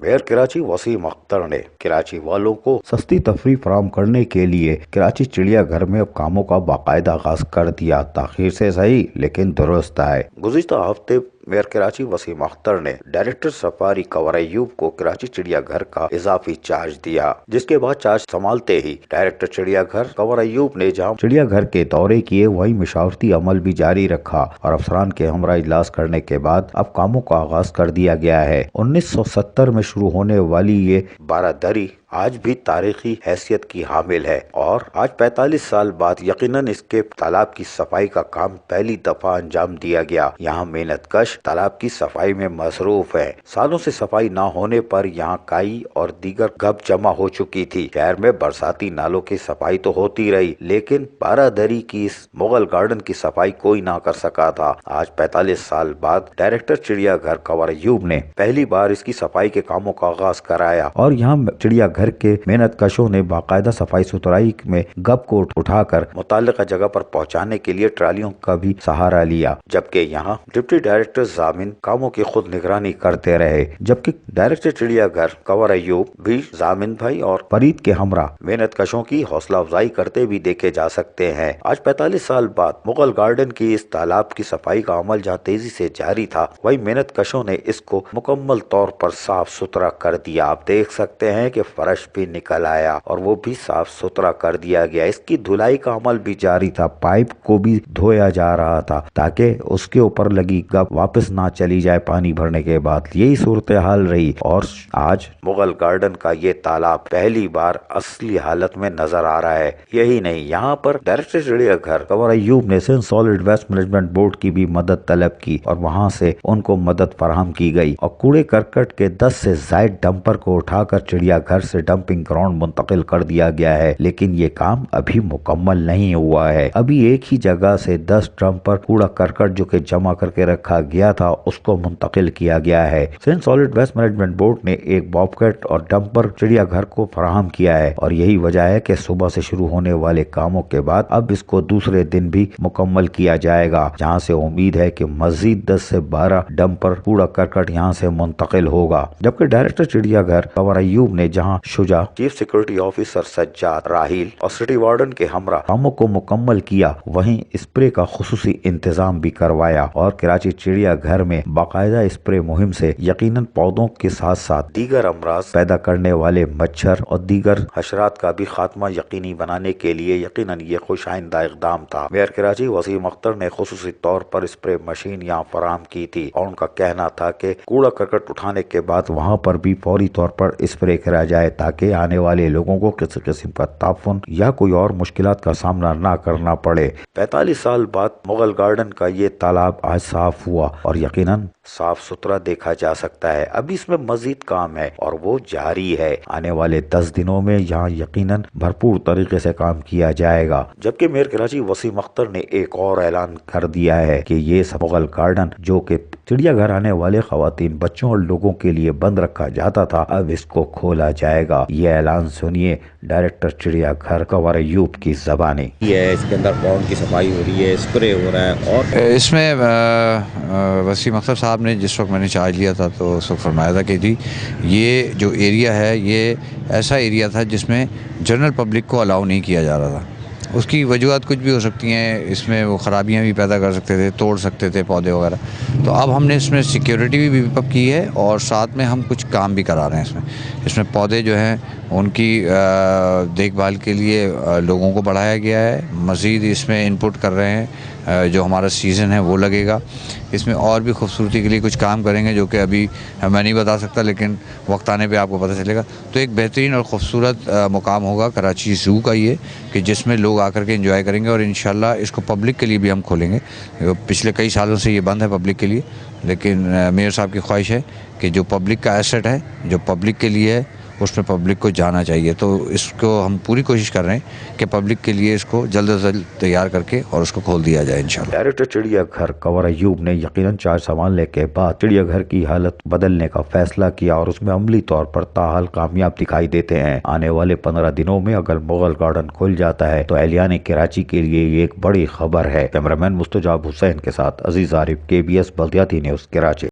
Mayor Karachi Wasim Akhtar ने कराची वालों को सस्ती तफरीह फराहम करने के लिए कराची चिड़िया घर में अब कामों का बाकायदा आगाज कर दिया। ताखीर से सही लेकिन दुरुस्त है। गुज़िश्ता हफ्ते मेयर कराची वसीम अख्तर ने डायरेक्टर सफारी कंवर अय्यूब को कराची चिड़ियाघर का इजाफी चार्ज दिया, जिसके बाद चार्ज संभालते ही डायरेक्टर चिड़ियाघर कंवर अय्यूब ने जहां चिड़ियाघर के दौरे किए वहीं मशावरती अमल भी जारी रखा और अफसरान के हमरा इजलास करने के बाद अब कामों का आगाज कर दिया गया है। 1970 में शुरू होने वाली ये बारादरी आज भी तारीखी हैसियत की हामिल है और आज 45 साल बाद यकीनन इसके तालाब की सफाई का काम पहली दफा अंजाम दिया गया। यहाँ मेहनत कश तालाब की सफाई में मसरूफ है। सालों से सफाई न होने पर यहाँ काई और दीगर गब जमा हो चुकी थी। शहर में बरसाती नालों की सफाई तो होती रही, लेकिन बारादरी की इस मुगल गार्डन की सफाई कोई ना कर सका था। आज 45 साल बाद डायरेक्टर चिड़ियाघर कंवर अय्यूब ने पहली बार इसकी सफाई के कामों का आगाज कराया और यहाँ चिड़ियाघर घर के मेहनत कशों ने बाकायदा सफाई सुथराई में गब को उठाकर मुताल्लिका जगह पर पहुंचाने के लिए ट्रालियों का भी सहारा लिया, जबकि यहाँ डिप्टी डायरेक्टर जामिन कामों की खुद निगरानी करते रहे। जबकि डायरेक्टर चिड़ियाघर कंवर अय्यूब भी जामिन भाई और फरीद के हमरा मेहनत कशों की हौसला अफजाई करते भी देखे जा सकते हैं। आज 45 साल बाद मुगल गार्डन की इस तालाब की सफाई का अमल जहाँ तेजी से जारी था, वही मेहनत कशों ने इसको मुकम्मल तौर पर साफ सुथरा कर दिया। आप देख सकते हैं कि फर्श भी निकल आया और वो भी साफ सुथरा कर दिया गया। इसकी धुलाई का अमल भी जारी था, पाइप को भी धोया जा रहा था ताकि उसके ऊपर लगी गब वापस ना चली जाए पानी भरने के बाद। यही सूरत हाल रही और आज मुगल गार्डन का ये तालाब पहली बार असली हालत में नजर आ रहा है। यही नहीं, यहाँ पर डायरेक्टर चिड़ियाघर कंवर अय्यूब ने Sindh solid waste management board की भी मदद तलब की और वहाँ से उनको मदद फराहम की गई और कूड़े करकट के 10 से ज्यादा डंपर को उठाकर चिड़ियाघर से डंपिंग ग्राउंड मुंतकिल कर दिया गया है, लेकिन ये काम अभी मुकम्मल नहीं हुआ है। अभी एक ही जगह से 10 ड्रम पर कूड़ा करकट जो कि जमा करके रखा गया था उसको मुंतकिल किया गया है। Sindh solid waste management board ने एक बॉबकैट और डंपर चिड़ियाघर को फराहम किया है और यही वजह है कि सुबह से शुरू होने वाले कामों के बाद अब इसको दूसरे दिन भी मुकम्मल किया जाएगा, जहाँ से उम्मीद है कि मजीद 10 से 12 डंपर कूड़ा करकट यहाँ से मुंतकिल होगा। जबकि डायरेक्टर चिड़ियाघर कंवर अय्यूब ने जहाँ Shuja, chief security officer Sajjad, Rahil और सिटी वार्डन के हमरा कामों को मुकम्मल किया, वहीं स्प्रे का खुसूसी इंतजाम भी करवाया और कराची चिड़ियाघर में बाकायदा स्प्रे मुहिम से यकीनन पौधों के साथ साथ दीगर अमराज पैदा करने वाले मच्छर और दीगर हशरात का भी खात्मा यकीनी बनाने के लिए यकीनन ये खुशाइंदा इक़दाम था। मेयर कराची वसीम अख्तर ने खुसूसी तौर पर स्प्रे मशीन यहाँ फराहम की थी और उनका कहना था कि कूड़ा करकट उठाने के बाद वहाँ पर भी फौरी तौर पर स्प्रे करा जाए ताकि आने वाले लोगों को किसी किस्म का ताफुन या कोई और मुश्किलात का सामना ना करना पड़े। 45 साल बाद मुगल गार्डन का ये तालाब आज साफ हुआ और यकीनन साफ सुथरा देखा जा सकता है। अभी इसमें मजीद काम है और वो जारी है। आने वाले 10 दिनों में यहाँ यकीनन भरपूर तरीके से काम किया जाएगा। जबकि मेयर कराची वसीम अख्तर ने एक और ऐलान कर दिया है कि ये मुगल गार्डन जो कि चिड़ियाघर आने वाले खवातीन, बच्चों और लोगों के लिए बंद रखा जाता था, अब इसको खोला जाएगा। ये ऐलान सुनिए डायरेक्टर चिड़ियाघर कंवर अय्यूब की ज़बानी। ये इसके अंदर ग्राउंड की सफाई हो रही है, स्प्रे हो रहा है और इसमें वसीम अख्तर साहब ने जिस वक्त मैंने चार्ज लिया था तो उस वक्त फरमाया था कि जी ये जो एरिया है ये ऐसा एरिया था जिसमें जनरल पब्लिक को अलाउ नहीं किया जा रहा था। उसकी वजूहत कुछ भी हो सकती हैं, इसमें वो ख़राबियाँ भी पैदा कर सकते थे, तोड़ सकते थे पौधे वगैरह। तो अब हमने इसमें सिक्योरिटी भी बीप अप की है और साथ में हम कुछ काम भी करा रहे हैं। इसमें पौधे जो हैं उनकी देखभाल के लिए लोगों को बढ़ाया गया है। मज़ीद इसमें इनपुट कर रहे हैं, जो हमारा सीज़न है वो लगेगा। इसमें और भी खूबसूरती के लिए कुछ काम करेंगे जो कि अभी मैं नहीं बता सकता, लेकिन वक्त आने पे आपको पता चलेगा। तो एक बेहतरीन और ख़ूबसूरत मुकाम होगा कराची ज़ू का ये, कि जिसमें लोग आकर के एंजॉय करेंगे और इंशाल्लाह इसको पब्लिक के लिए भी हम खोलेंगे। पिछले कई सालों से ये बंद है पब्लिक के लिए, लेकिन मेयर साहब की ख्वाहिश है कि जो पब्लिक का एसेट है, जो पब्लिक के लिए है, उसमें पब्लिक को जाना चाहिए। तो इसको हम पूरी कोशिश कर रहे हैं कि पब्लिक के लिए इसको जल्द से जल्द तैयार करके और उसको खोल दिया जाए इंशाल्लाह। डायरेक्टर चिड़ियाघर कंवर अय्यूब ने यकीनन चार्ज संभालने के बाद चिड़ियाघर की हालत बदलने का फैसला किया और उसमें अमली तौर पर ताहाल कामयाब दिखाई देते हैं। आने वाले 15 दिनों में अगर मुगल गार्डन खुल जाता है तो एहलियान कराची के लिए ये एक बड़ी खबर है। कैमरामैन मुस्तजाब हुसैन के साथ अजीज आरिफ, KBS बल्दियाती न्यूज़, कराची।